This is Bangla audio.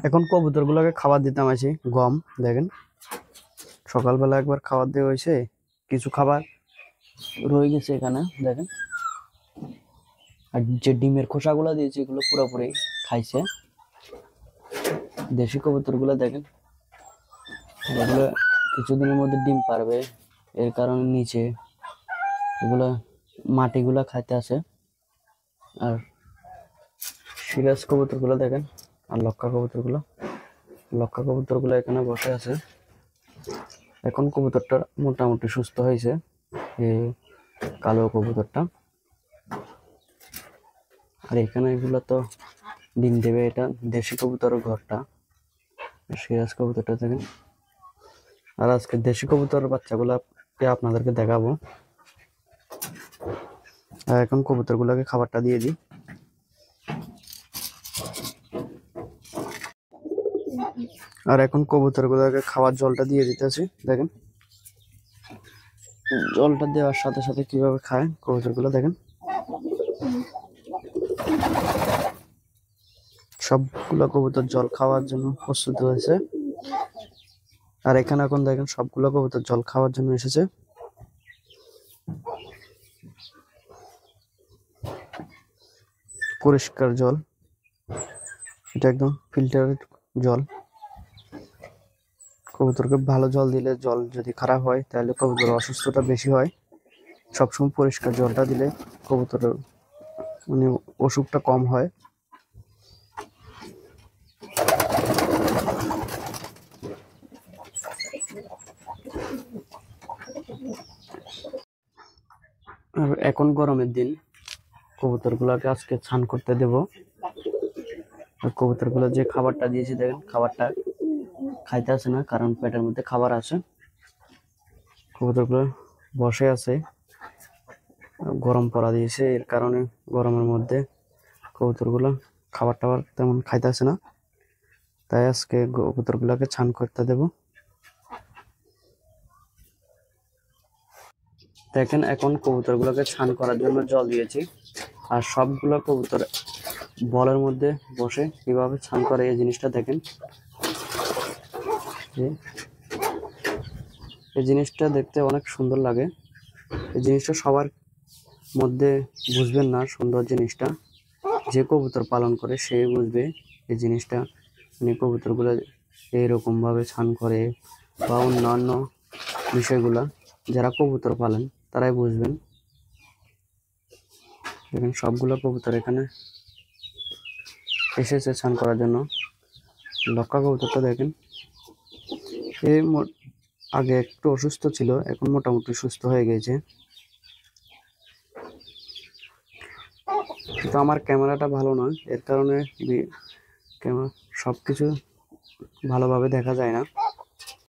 এখন কবুতরগুলোকে খাবার দিতাম আছি গম। দেখেন সকালবেলা একবার খাবার দেওয়া হয়েছে, কিছু খাবার রয়ে গেছে এখানে দেখেন। আর যে ডিমের খোসাগুলো দিয়েছে এগুলো পুরোপুরি খাইছে। দেশি কবুতরগুলো দেখেন, এগুলো কিছুদিনের মধ্যে ডিম পারবে, এর কারণে নিচে এগুলা মাটিগুলা খাইতে আসে। আর সিরাজ কবুতরগুলো দেখেন, আর লক্ষা কবুতরগুলো এখানে বসে আছে। এখন কবুতরটা মোটামুটি সুস্থ হয়েছে, এই কালো কবুতরটা। আর এখানে এগুলো তো ডিম দেবে, এটা দেশি কবুতরের ঘরটা। সিরাজ কবুতরটা দেখেন। আর আজকে দেশি কবুতরের বাচ্চাগুলা আপনাদেরকে দেখাবো। আর এখন কবুতরগুলোকে খাবারটা দিয়ে দিই। আর এখন কবুতরগুলোকে খাবার জলটা দিয়ে দিতেছি দেখেন। জলটা দেওয়ার সাথে সাথে কিভাবে খায় কবুতরগুলো দেখেন। সবগুলো কবুতর জল খাওয়ার জন্য প্রস্তুত হয়েছে। আর এখানে এখন দেখেন সবগুলো কবুতর জল খাওয়ার জন্য এসেছে। পরিষ্কার জল, এটা একদম ফিল্টারের জল। কবুতরকে ভালো জল দিলে, জল যদি খারাপ হয় তাহলে কবুতরের অসুস্থতা বেশি হয়। সবসময় পরিষ্কার জলটা দিলে কবুতরের মানে অসুখটা কম হয়। আর এখন গরমের দিন, কবুতরগুলোকে আজকে স্নান করতে দেব। আর কবুতরগুলো যে খাবারটা দিয়েছি দেখেন, খাবারটা খাইতে আসে না, কারণ পেটের মধ্যে খাবার আছে। কবুতরগুলো বসে আছে, গরম পড়া দিয়েছে, এর কারণে গরমের মধ্যে কবুতরগুলো খাবার টাবার তেমন খাইতে আসে না। তাই আজকে কবুতরগুলোকে স্নান করতে দেব। দেখেন এখন কবুতরগুলোকে স্নান করার জন্য জল দিয়েছি। আর সবগুলো কবুতর বলের মধ্যে বসে কিভাবে স্নান করে এই জিনিসটা দেখেন। এই জিনিসটা দেখতে অনেক সুন্দর লাগে। এই জিনিসটা সবার মধ্যে বুঝবেন না সুন্দর জিনিসটা, যে কবুতর পালন করে সে বুঝবে এই জিনিসটা। মানে কবুতরগুলো এইরকম ভাবে স্নান করে বা অন্যান্য বিষয়গুলা যারা কবুতর পালেন তারাই বুঝবেন। দেখেন সবগুলো কবুতর এখানে এসেছে স্নান করার জন্য। লক্ষা কবুতরটা দেখেন, এই আগে একটু অসুস্থ ছিল, এখন মোটামুটি সুস্থ হয়ে গেছে। কিন্তু আমার ক্যামেরাটা ভালো নয়, এর কারণে সবকিছু ভালোভাবে দেখা যায় না।